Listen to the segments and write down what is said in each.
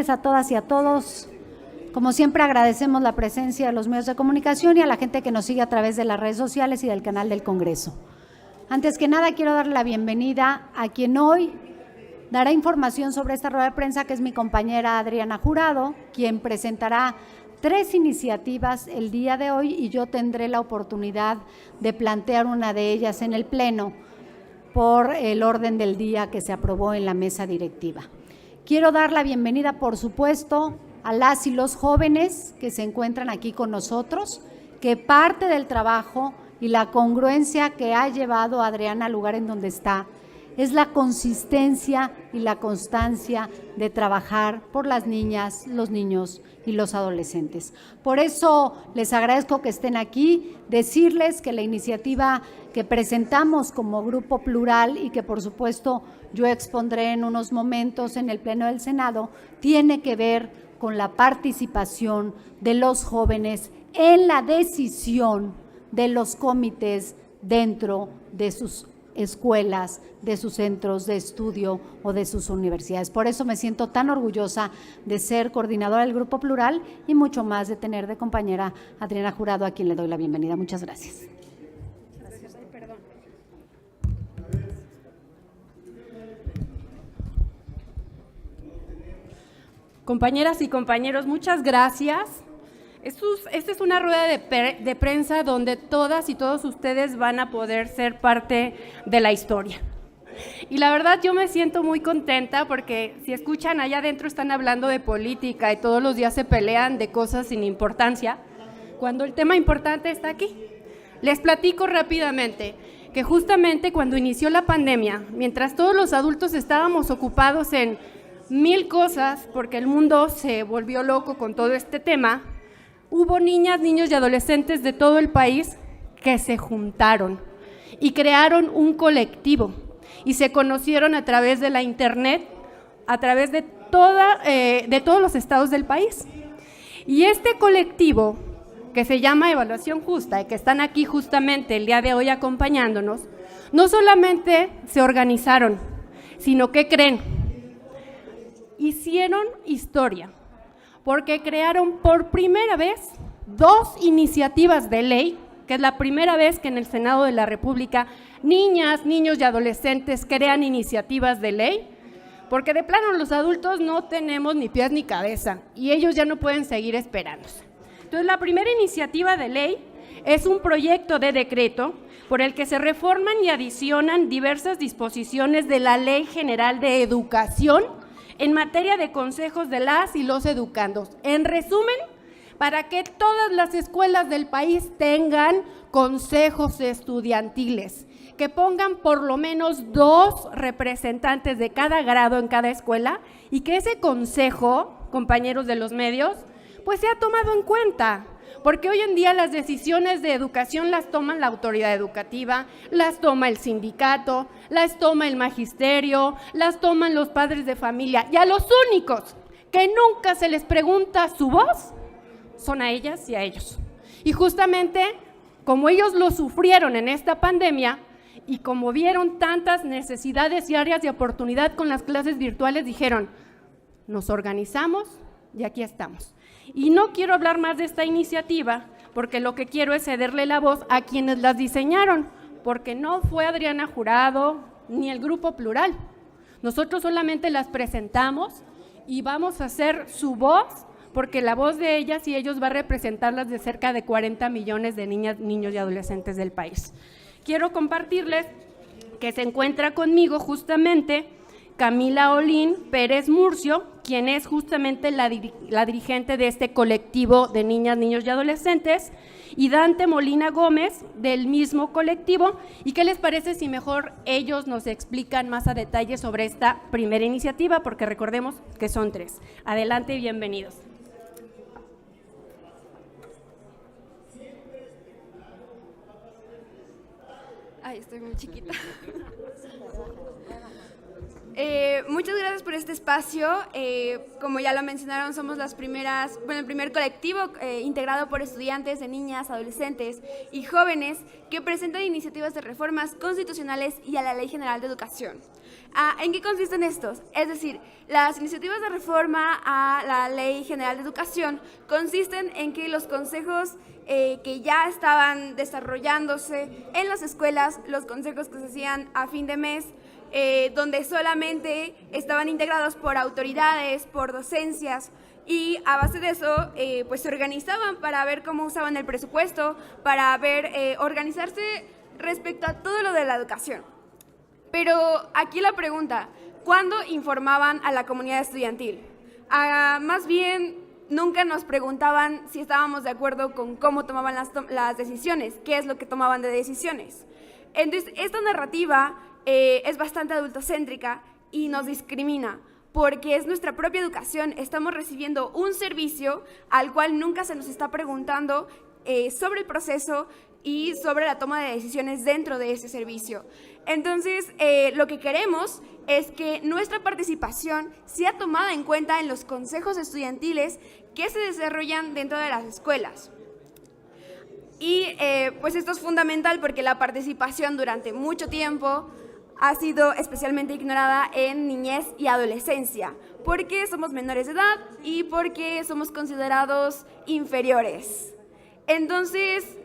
tardes a todas y a todos. Como siempre, agradecemos la presencia de los medios de comunicación y a la gente que nos sigue a través de las redes sociales y del canal del Congreso. Antes que nada, quiero darle la bienvenida a quien hoy dará información sobre esta rueda de prensa, que es mi compañera Adriana Jurado, quien presentará 3 iniciativas el día de hoy y yo tendré la oportunidad de plantear una de ellas en el Pleno por el orden del día que se aprobó en la mesa directiva. Quiero dar la bienvenida, por supuesto, a las y los jóvenes que se encuentran aquí con nosotros, que parte del trabajo y la congruencia que ha llevado a Adriana al lugar en donde está es la consistencia y la constancia de trabajar por las niñas, los niños y los adolescentes. Por eso les agradezco que estén aquí, decirles que la iniciativa que presentamos como Grupo Plural y que por supuesto yo expondré en unos momentos en el Pleno del Senado, tiene que ver con la participación de los jóvenes en la decisión de los comités dentro de sus escuelas, de sus centros de estudio o de sus universidades. Por eso me siento tan orgullosa de ser coordinadora del Grupo Plural y mucho más de tener de compañera a Adriana Jurado, a quien le doy la bienvenida. Muchas gracias. Compañeras y compañeros, muchas gracias. Esta es una rueda de prensa donde todas y todos ustedes van a poder ser parte de la historia. Y la verdad yo me siento muy contenta porque si escuchan allá adentro están hablando de política y todos los días se pelean de cosas sin importancia, cuando el tema importante está aquí. Les platico rápidamente que justamente cuando inició la pandemia, mientras todos los adultos estábamos ocupados en 1000 cosas porque el mundo se volvió loco con todo este tema, hubo niñas, niños y adolescentes de todo el país que se juntaron y crearon un colectivo y se conocieron a través de la internet, a través de todos los estados del país. Y este colectivo, que se llama Evaluación Justa y que están aquí justamente el día de hoy acompañándonos, no solamente se organizaron, sino que creen, hicieron historia, porque crearon por primera vez 2 iniciativas de ley, que es la primera vez que en el Senado de la República niñas, niños y adolescentes crean iniciativas de ley, porque de plano los adultos no tenemos ni pies ni cabeza y ellos ya no pueden seguir esperándose. Entonces, la primera iniciativa de ley es un proyecto de decreto por el que se reforman y adicionan diversas disposiciones de la Ley General de Educación en materia de consejos de las y los educandos. En resumen, para que todas las escuelas del país tengan consejos estudiantiles, que pongan por lo menos 2 representantes de cada grado en cada escuela y que ese consejo, compañeros de los medios, pues sea tomado en cuenta. Porque hoy en día las decisiones de educación las toma la autoridad educativa, las toma el sindicato, las toma el magisterio, las toman los padres de familia, y a los únicos que nunca se les pregunta su voz son a ellas y a ellos. Y justamente como ellos lo sufrieron en esta pandemia y como vieron tantas necesidades y áreas de oportunidad con las clases virtuales, dijeron, nos organizamos y aquí estamos. Y no quiero hablar más de esta iniciativa porque lo que quiero es cederle la voz a quienes las diseñaron, porque no fue Adriana Jurado ni el Grupo Plural. Nosotros solamente las presentamos y vamos a hacer su voz, porque la voz de ellas y ellos va a representar las de cerca de 40 millones de niñas, niños y adolescentes del país. Quiero compartirles que se encuentra conmigo justamente Camila Olín Pérez Murcio, quien es justamente la dirigente de este colectivo de niñas, niños y adolescentes, y Dante Molina Gómez, del mismo colectivo. ¿Y qué les parece si mejor ellos nos explican más a detalle sobre esta primera iniciativa? Porque recordemos que son 3. Adelante y bienvenidos. Ay, estoy muy chiquita. Muchas gracias por este espacio. Como ya lo mencionaron, somos el primer colectivo integrado por estudiantes de niñas, adolescentes y jóvenes que presentan iniciativas de reformas constitucionales y a la Ley General de Educación. ¿En qué consisten estos? Es decir, las iniciativas de reforma a la Ley General de Educación consisten en que los consejos que ya estaban desarrollándose en las escuelas, los consejos que se hacían a fin de mes, donde solamente estaban integrados por autoridades, por docencias, y a base de eso pues se organizaban para ver cómo usaban el presupuesto, para ver, organizarse respecto a todo lo de la educación. Pero aquí la pregunta, ¿cuándo informaban a la comunidad estudiantil? Más bien, nunca nos preguntaban si estábamos de acuerdo con cómo tomaban las decisiones, qué es lo que tomaban de decisiones. Entonces, esta narrativa es bastante adultocéntrica y nos discrimina, porque es nuestra propia educación, estamos recibiendo un servicio al cual nunca se nos está preguntando sobre el proceso y sobre la toma de decisiones dentro de ese servicio. Entonces, lo que queremos es que nuestra participación sea tomada en cuenta en los consejos estudiantiles que se desarrollan dentro de las escuelas. Y pues esto es fundamental porque la participación durante mucho tiempo ha sido especialmente ignorada en niñez y adolescencia, porque somos menores de edad y porque somos considerados inferiores. Entonces,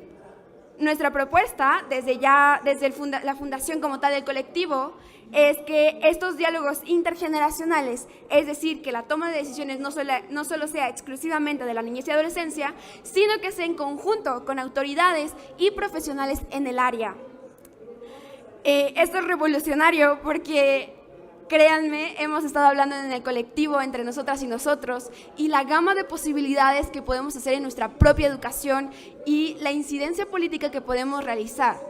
nuestra propuesta, desde la fundación como tal del colectivo, es que estos diálogos intergeneracionales, es decir, que la toma de decisiones no solo sea exclusivamente de la niñez y adolescencia, sino que sea en conjunto con autoridades y profesionales en el área. Esto es revolucionario porque, créanme, hemos estado hablando en el colectivo entre nosotras y nosotros y la gama de posibilidades que podemos hacer en nuestra propia educación y la incidencia política que podemos realizar.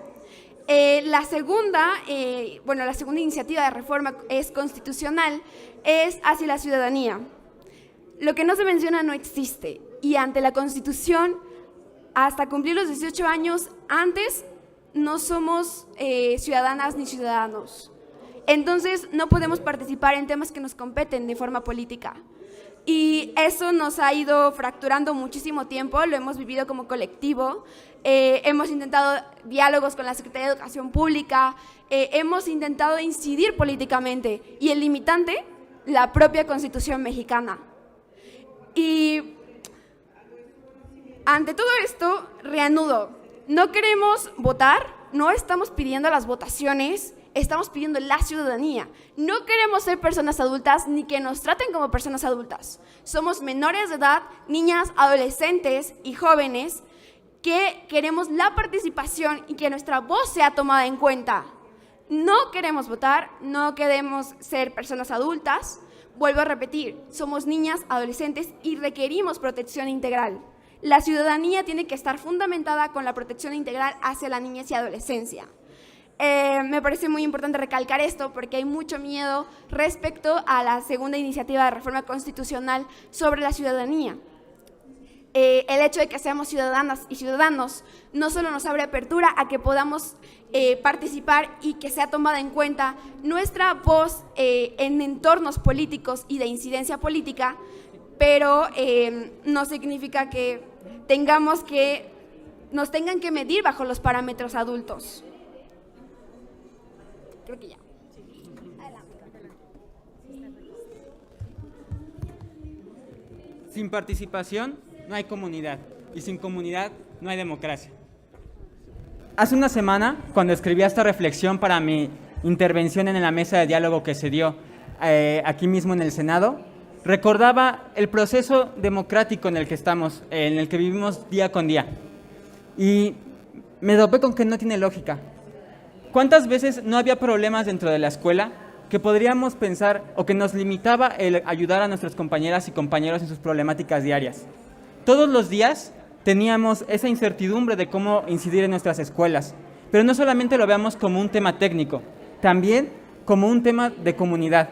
La segunda iniciativa de reforma es constitucional, es hacia la ciudadanía. Lo que no se menciona no existe y ante la Constitución, hasta cumplir los 18 años, antes no somos ciudadanas ni ciudadanos. Entonces, no podemos participar en temas que nos competen de forma política. Y eso nos ha ido fracturando muchísimo tiempo, lo hemos vivido como colectivo. Hemos intentado diálogos con la Secretaría de Educación Pública, hemos intentado incidir políticamente y el limitante, la propia Constitución mexicana. Y ante todo esto, reanudo, no queremos votar, no estamos pidiendo las votaciones, estamos pidiendo la ciudadanía. No queremos ser personas adultas ni que nos traten como personas adultas. Somos menores de edad, niñas, adolescentes y jóvenes que queremos la participación y que nuestra voz sea tomada en cuenta. No queremos votar, no queremos ser personas adultas. Vuelvo a repetir, somos niñas, adolescentes y requerimos protección integral. La ciudadanía tiene que estar fundamentada con la protección integral hacia la niñez y adolescencia. Me parece muy importante recalcar esto porque hay mucho miedo respecto a la segunda iniciativa de reforma constitucional sobre la ciudadanía. El hecho de que seamos ciudadanas y ciudadanos no solo nos abre apertura a que podamos participar y que sea tomada en cuenta nuestra voz en entornos políticos y de incidencia política, pero no significa que nos tengan que medir bajo los parámetros adultos. Creo que ya. Sin participación no hay comunidad y sin comunidad no hay democracia. Hace una semana, cuando escribí esta reflexión para mi intervención en la mesa de diálogo que se dio aquí mismo en el Senado, recordaba el proceso democrático en el que estamos, en el que vivimos día con día. Y me topé con que no tiene lógica. ¿Cuántas veces no había problemas dentro de la escuela que podríamos pensar o que nos limitaba el ayudar a nuestras compañeras y compañeros en sus problemáticas diarias? Todos los días teníamos esa incertidumbre de cómo incidir en nuestras escuelas, pero no solamente lo veamos como un tema técnico, también como un tema de comunidad.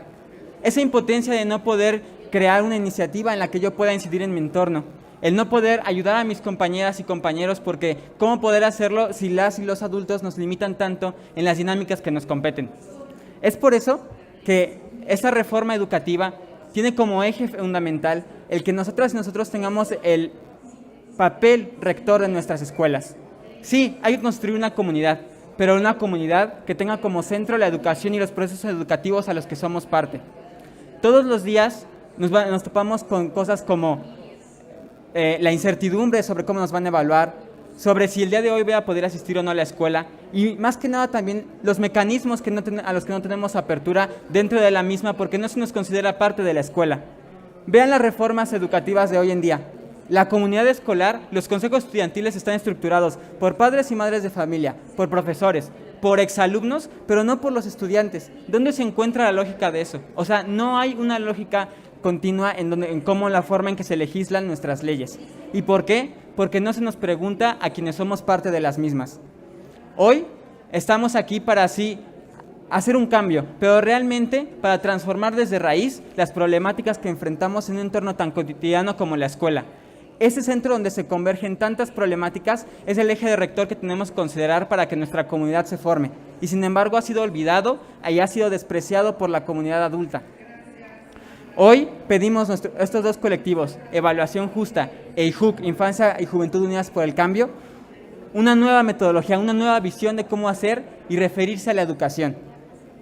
Esa impotencia de no poder crear una iniciativa en la que yo pueda incidir en mi entorno, el no poder ayudar a mis compañeras y compañeros porque ¿cómo poder hacerlo si las y los adultos nos limitan tanto en las dinámicas que nos competen? Es por eso que esta reforma educativa tiene como eje fundamental el que nosotras y nosotros tengamos el papel rector de nuestras escuelas. Sí, hay que construir una comunidad, pero una comunidad que tenga como centro la educación y los procesos educativos a los que somos parte. Todos los días nos topamos con cosas como la incertidumbre sobre cómo nos van a evaluar, sobre si el día de hoy voy a poder asistir o no a la escuela, y más que nada también los mecanismos a los que no tenemos apertura dentro de la misma porque no se nos considera parte de la escuela. Vean las reformas educativas de hoy en día. La comunidad escolar, los consejos estudiantiles están estructurados por padres y madres de familia, por profesores, por exalumnos, pero no por los estudiantes. ¿Dónde se encuentra la lógica de eso? O sea, no hay una lógica continua en cómo la forma en que se legislan nuestras leyes. ¿Y por qué? Porque no se nos pregunta a quienes somos parte de las mismas. Hoy estamos aquí para así hacer un cambio, pero realmente para transformar desde raíz las problemáticas que enfrentamos en un entorno tan cotidiano como la escuela. Ese centro donde se convergen tantas problemáticas es el eje de rector que tenemos que considerar para que nuestra comunidad se forme, y sin embargo ha sido olvidado y ha sido despreciado por la comunidad adulta. Hoy pedimos estos dos colectivos, Evaluación Justa e IJUC, Infancia y Juventud Unidas por el Cambio, una nueva metodología, una nueva visión de cómo hacer y referirse a la educación.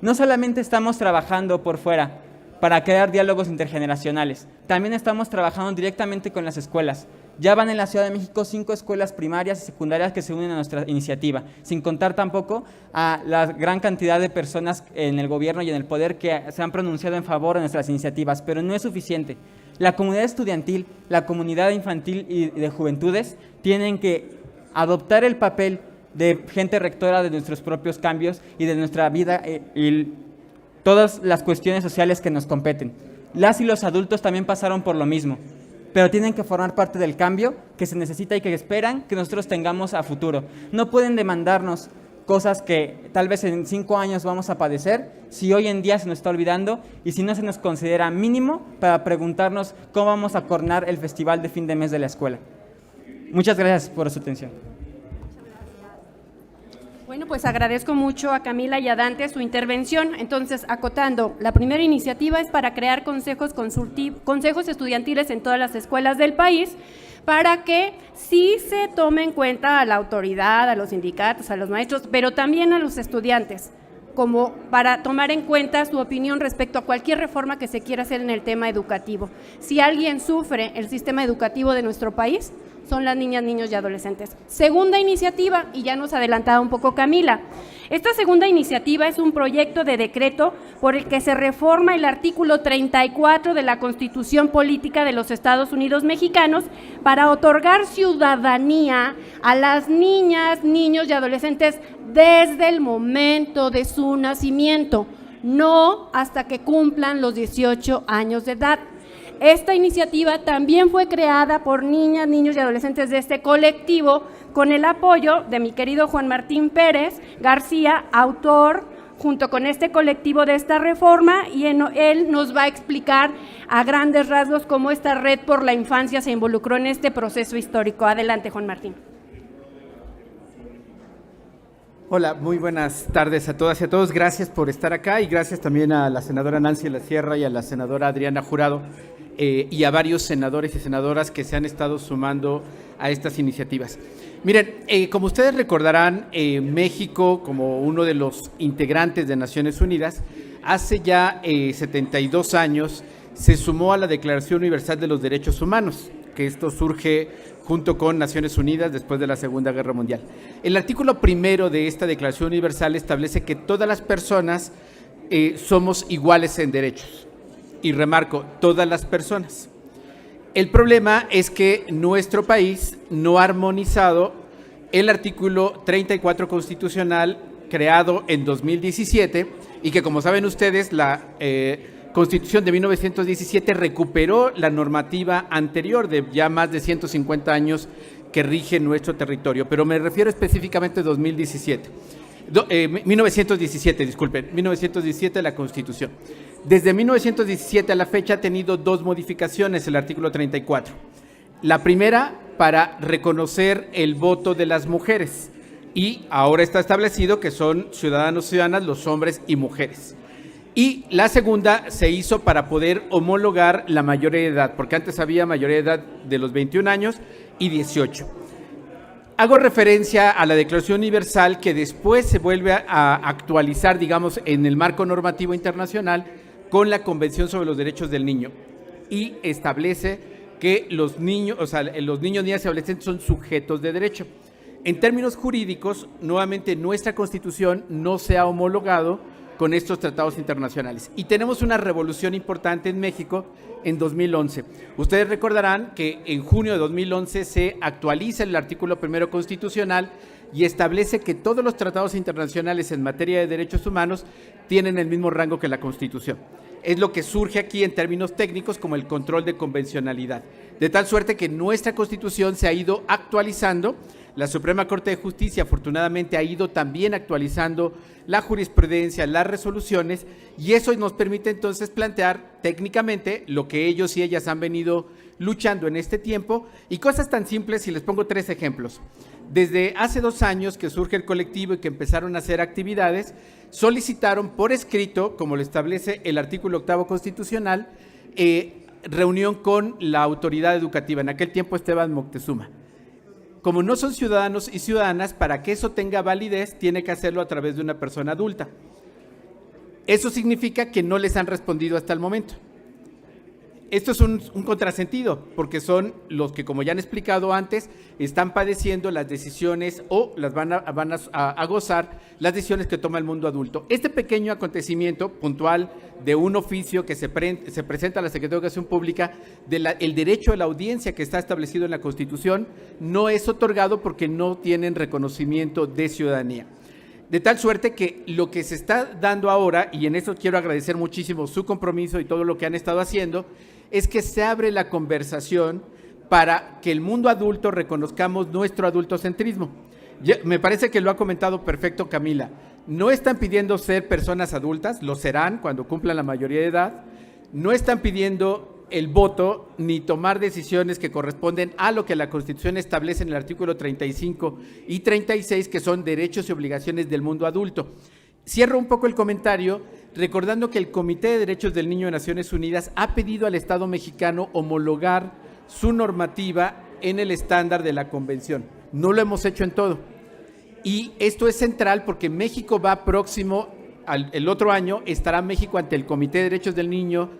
No solamente estamos trabajando por fuera para crear diálogos intergeneracionales, también estamos trabajando directamente con las escuelas. Ya van en la Ciudad de México 5 escuelas primarias y secundarias que se unen a nuestra iniciativa, sin contar tampoco a la gran cantidad de personas en el gobierno y en el poder que se han pronunciado en favor de nuestras iniciativas, pero no es suficiente. La comunidad estudiantil, la comunidad infantil y de juventudes tienen que adoptar el papel de gente rectora de nuestros propios cambios y de nuestra vida y todas las cuestiones sociales que nos competen. Las y los adultos también pasaron por lo mismo, pero tienen que formar parte del cambio que se necesita y que esperan que nosotros tengamos a futuro. No pueden demandarnos cosas que tal vez en 5 años vamos a padecer si hoy en día se nos está olvidando y si no se nos considera mínimo para preguntarnos cómo vamos a coronar el festival de fin de mes de la escuela. Muchas gracias por su atención. Bueno, pues agradezco mucho a Camila y a Dante su intervención. Entonces, acotando, la primera iniciativa es para crear consejos estudiantiles en todas las escuelas del país para que sí se tome en cuenta a la autoridad, a los sindicatos, a los maestros, pero también a los estudiantes, como para tomar en cuenta su opinión respecto a cualquier reforma que se quiera hacer en el tema educativo. Si alguien sufre el sistema educativo de nuestro país, son las niñas, niños y adolescentes. Segunda iniciativa, y ya nos adelantaba un poco Camila, esta segunda iniciativa es un proyecto de decreto por el que se reforma el artículo 34 de la Constitución Política de los Estados Unidos Mexicanos para otorgar ciudadanía a las niñas, niños y adolescentes desde el momento de su nacimiento, no hasta que cumplan los 18 años de edad. Esta iniciativa también fue creada por niñas, niños y adolescentes de este colectivo con el apoyo de mi querido Juan Martín Pérez García, autor junto con este colectivo de esta reforma, y él nos va a explicar a grandes rasgos cómo esta red por la infancia se involucró en este proceso histórico. Adelante, Juan Martín. Hola, muy buenas tardes a todas y a todos. Gracias por estar acá y gracias también a la senadora Nancy La Sierra y a la senadora Adriana Jurado y a varios senadores y senadoras que se han estado sumando a estas iniciativas. Miren, como ustedes recordarán, México, como uno de los integrantes de Naciones Unidas, hace ya 72 años se sumó a la Declaración Universal de los Derechos Humanos, que esto surge junto con Naciones Unidas después de la Segunda Guerra Mundial. El artículo primero de esta Declaración Universal establece que todas las personas somos iguales en derechos. Y remarco, todas las personas. El problema es que nuestro país no ha armonizado el artículo 34 constitucional creado en 2017 y que, como saben ustedes, la Constitución de 1917 recuperó la normativa anterior de ya más de 150 años que rige nuestro territorio, pero me refiero específicamente a 1917, la Constitución. Desde 1917 a la fecha ha tenido 2 modificaciones el artículo 34. La primera, para reconocer el voto de las mujeres, y ahora está establecido que son ciudadanos y ciudadanas los hombres y mujeres. Y la segunda se hizo para poder homologar la mayoría de edad, porque antes había mayoría de edad de los 21 años y 18. Hago referencia a la Declaración Universal que después se vuelve a actualizar, digamos, en el marco normativo internacional con la Convención sobre los Derechos del Niño y establece que los niños, niñas y adolescentes son sujetos de derecho. En términos jurídicos, nuevamente nuestra Constitución no se ha homologado con estos tratados internacionales. Y tenemos una revolución importante en México en 2011. Ustedes recordarán que en junio de 2011 se actualiza el artículo 1 constitucional y establece que todos los tratados internacionales en materia de derechos humanos tienen el mismo rango que la Constitución. Es lo que surge aquí en términos técnicos como el control de convencionalidad. De tal suerte que nuestra Constitución se ha ido actualizando. La Suprema Corte de Justicia afortunadamente ha ido también actualizando la jurisprudencia, las resoluciones, y eso nos permite entonces plantear técnicamente lo que ellos y ellas han venido luchando en este tiempo, y cosas tan simples, y les pongo 3 ejemplos. Desde hace 2 años que surge el colectivo y que empezaron a hacer actividades, solicitaron por escrito, como lo establece el artículo 8 constitucional, reunión con la autoridad educativa, en aquel tiempo Esteban Moctezuma. Como no son ciudadanos y ciudadanas, para que eso tenga validez, tiene que hacerlo a través de una persona adulta. Eso significa que no les han respondido hasta el momento. Esto es un contrasentido, porque son los que, como ya han explicado antes, están padeciendo las decisiones o las van a gozar las decisiones que toma el mundo adulto. Este pequeño acontecimiento puntual de un oficio que se presenta a la Secretaría de Educación Pública, el derecho a la audiencia que está establecido en la Constitución, no es otorgado porque no tienen reconocimiento de ciudadanía. De tal suerte que lo que se está dando ahora, y en eso quiero agradecer muchísimo su compromiso y todo lo que han estado haciendo, es que se abre la conversación para que el mundo adulto reconozcamos nuestro adultocentrismo. Me parece que lo ha comentado perfecto Camila. No están pidiendo ser personas adultas, lo serán cuando cumplan la mayoría de edad. No están pidiendo el voto ni tomar decisiones que corresponden a lo que la Constitución establece en el artículo 35 y 36, que son derechos y obligaciones del mundo adulto. Cierro un poco el comentario recordando que el Comité de Derechos del Niño de Naciones Unidas ha pedido al Estado mexicano homologar su normativa en el estándar de la Convención. No lo hemos hecho en todo. Y esto es central porque México va próximo, el otro año estará México ante el Comité de Derechos del Niño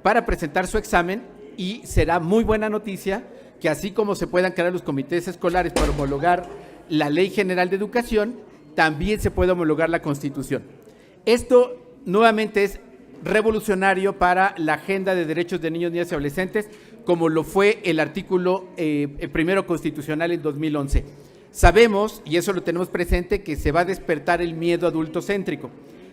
para presentar su examen, y será muy buena noticia que así como se puedan crear los comités escolares para homologar la Ley General de Educación, también se puede homologar la Constitución. Esto nuevamente es revolucionario para la agenda de derechos de niños, niñas y adolescentes, como lo fue el artículo 1 constitucional en 2011. Sabemos, y eso lo tenemos presente, que se va a despertar el miedo adultocéntrico,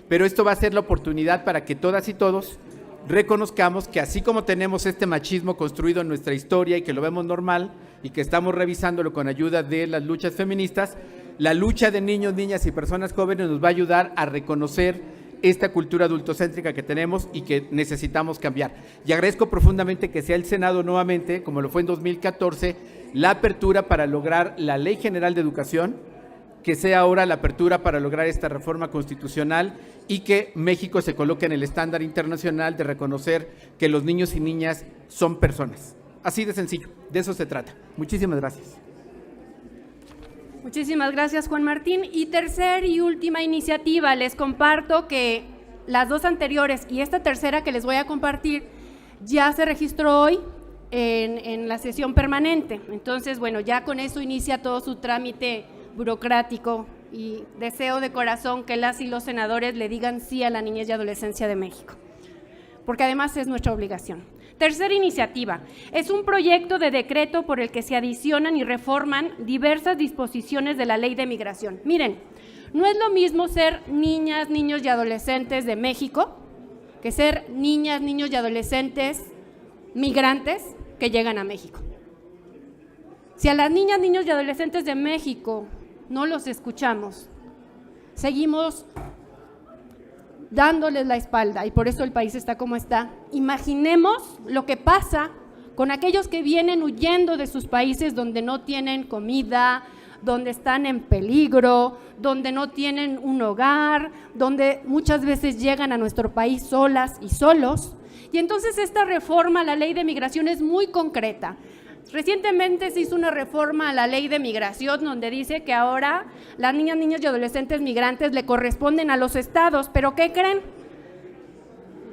pero esto va a ser la oportunidad para que todas y todos reconozcamos que así como tenemos este machismo construido en nuestra historia y que lo vemos normal y que estamos revisándolo con ayuda de las luchas feministas, la lucha de niños, niñas y personas jóvenes nos va a ayudar a reconocer esta cultura adultocéntrica que tenemos y que necesitamos cambiar. Y agradezco profundamente que sea el Senado nuevamente, como lo fue en 2014, la apertura para lograr la Ley General de Educación, que sea ahora la apertura para lograr esta reforma constitucional y que México se coloque en el estándar internacional de reconocer que los niños y niñas son personas. Así de sencillo, de eso se trata. Muchísimas gracias. Muchísimas gracias, Juan Martín. Y tercera y última iniciativa, les comparto que las 2 anteriores y esta tercera que les voy a compartir ya se registró hoy en la sesión permanente. Entonces, bueno, ya con eso inicia todo su trámite burocrático y deseo de corazón que las y los senadores le digan sí a la niñez y adolescencia de México, porque además es nuestra obligación. Tercera iniciativa, es un proyecto de decreto por el que se adicionan y reforman diversas disposiciones de la Ley de Migración. Miren, no es lo mismo ser niñas, niños y adolescentes de México que ser niñas, niños y adolescentes migrantes que llegan a México. Si a las niñas, niños y adolescentes de México no los escuchamos, seguimos dándoles la espalda y por eso el país está como está. Imaginemos lo que pasa con aquellos que vienen huyendo de sus países donde no tienen comida, donde están en peligro, donde no tienen un hogar, donde muchas veces llegan a nuestro país solas y solos. Y entonces esta reforma a la Ley de Migración es muy concreta. Recientemente se hizo una reforma a la ley de migración donde dice que ahora las niñas, niños y adolescentes migrantes le corresponden a los estados, pero ¿qué creen?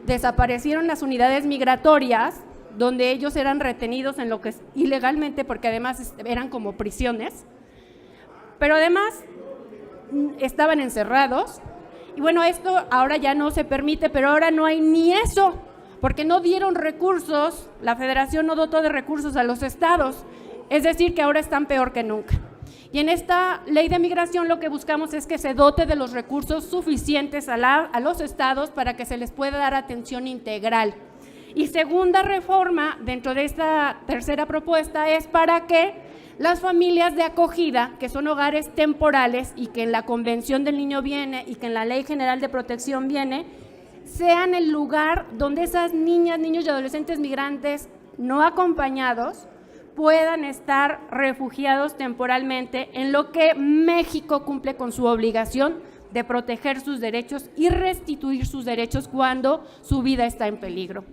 Desaparecieron las unidades migratorias donde ellos eran retenidos en lo que es ilegalmente, porque además eran como prisiones, pero además estaban encerrados. Y bueno, esto ahora ya no se permite, pero ahora no hay ni eso, porque no dieron recursos, la federación no dotó de recursos a los estados, es decir, que ahora están peor que nunca. Y en esta ley de migración lo que buscamos es que se dote de los recursos suficientes a los estados para que se les pueda dar atención integral. Y segunda reforma dentro de esta tercera propuesta es para que las familias de acogida, que son hogares temporales y que en la Convención del Niño viene y que en la Ley General de Protección viene, sean el lugar donde esas niñas, niños y adolescentes migrantes no acompañados puedan estar refugiados temporalmente, en lo que México cumple con su obligación de proteger sus derechos y restituir sus derechos cuando su vida está en peligro.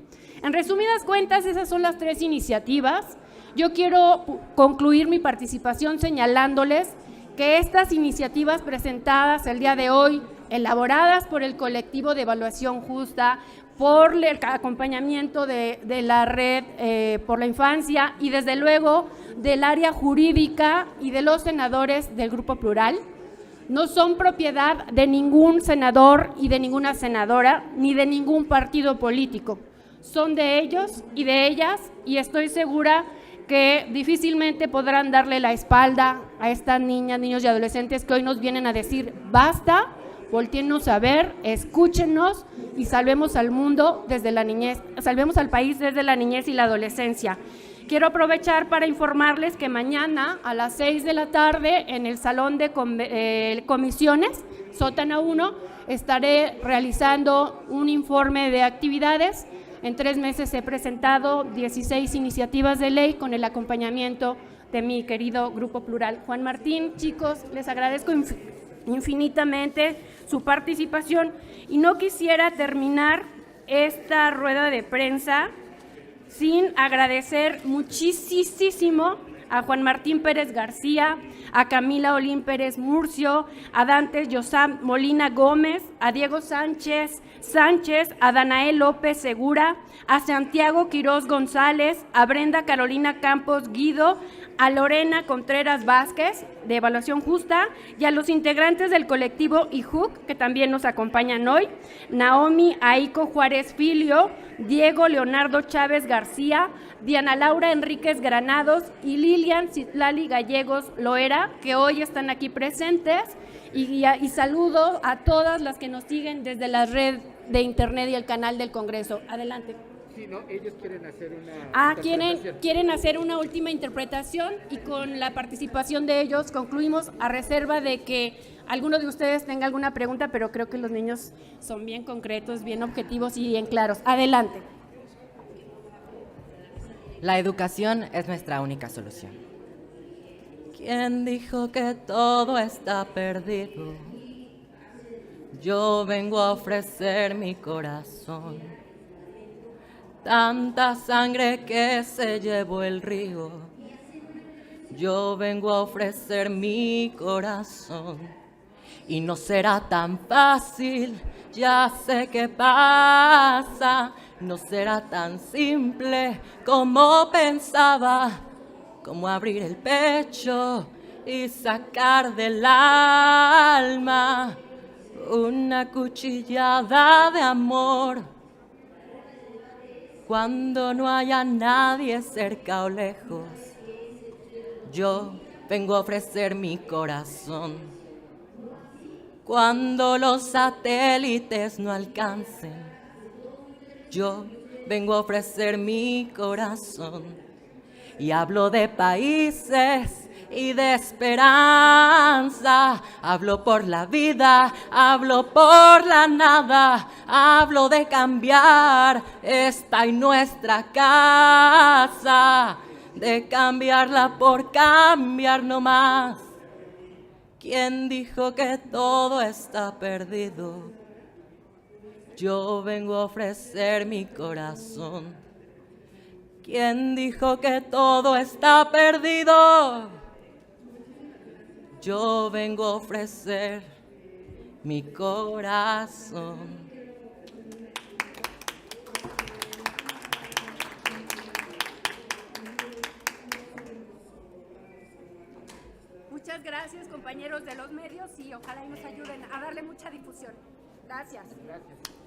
En resumidas cuentas, esas son las tres iniciativas. Yo quiero concluir mi participación señalándoles que estas iniciativas presentadas el día de hoy, elaboradas por el colectivo de evaluación justa, por el acompañamiento de la red por la infancia y desde luego del área jurídica y de los senadores del Grupo Plural, no son propiedad de ningún senador y de ninguna senadora, ni de ningún partido político. Son de ellos y de ellas, y estoy segura que difícilmente podrán darle la espalda a estas niñas, niños y adolescentes que hoy nos vienen a decir basta, voltéennos a ver, escúchenos y salvemos al mundo desde la niñez, salvemos al país desde la niñez y la adolescencia. Quiero aprovechar para informarles que mañana a las 6 de la tarde en el Salón de Comisiones, Sótano 1, estaré realizando un informe de actividades. En 3 meses he presentado 16 iniciativas de ley con el acompañamiento de mi querido Grupo Plural. Juan Martín, chicos, les agradezco infinitamente su participación y no quisiera terminar esta rueda de prensa sin agradecer muchísimo a Juan Martín Pérez García, a Camila Olín Pérez Murcio, a Dante Yosam Molina Gómez, a Diego Sánchez, a Danael López Segura, a Santiago Quirós González, a Brenda Carolina Campos Guido, a Lorena Contreras Vázquez, de Evaluación Justa, y a los integrantes del colectivo IJUC, que también nos acompañan hoy, Naomi Aiko Juárez Filio, Diego Leonardo Chávez García, Diana Laura Enríquez Granados y Lilian Citlali Gallegos Loera, que hoy están aquí presentes, y saludo a todas las que nos siguen desde la red de internet y el canal del Congreso. Adelante. Sí, no, ellos quieren hacer una quieren hacer una última interpretación y con la participación de ellos concluimos, a reserva de que alguno de ustedes tenga alguna pregunta, pero creo que los niños son bien concretos, bien objetivos y bien claros. Adelante. La educación es nuestra única solución. ¿Quién dijo que todo está perdido? Yo vengo a ofrecer mi corazón. Tanta sangre que se llevó el río. Yo vengo a ofrecer mi corazón. Y no será tan fácil, ya sé qué pasa. No será tan simple como pensaba, como abrir el pecho y sacar del alma una cuchillada de amor. Cuando no haya nadie cerca o lejos, yo vengo a ofrecer mi corazón. Cuando los satélites no alcancen, yo vengo a ofrecer mi corazón. Y hablo de países y de esperanza, hablo por la vida, hablo por la nada, hablo de cambiar esta y nuestra casa, de cambiarla por cambiar no más. ¿Quién dijo que todo está perdido? Yo vengo a ofrecer mi corazón. ¿Quién dijo que todo está perdido? Yo vengo a ofrecer mi corazón. Muchas gracias, compañeros de los medios, y ojalá y nos ayuden a darle mucha difusión. Gracias. Gracias.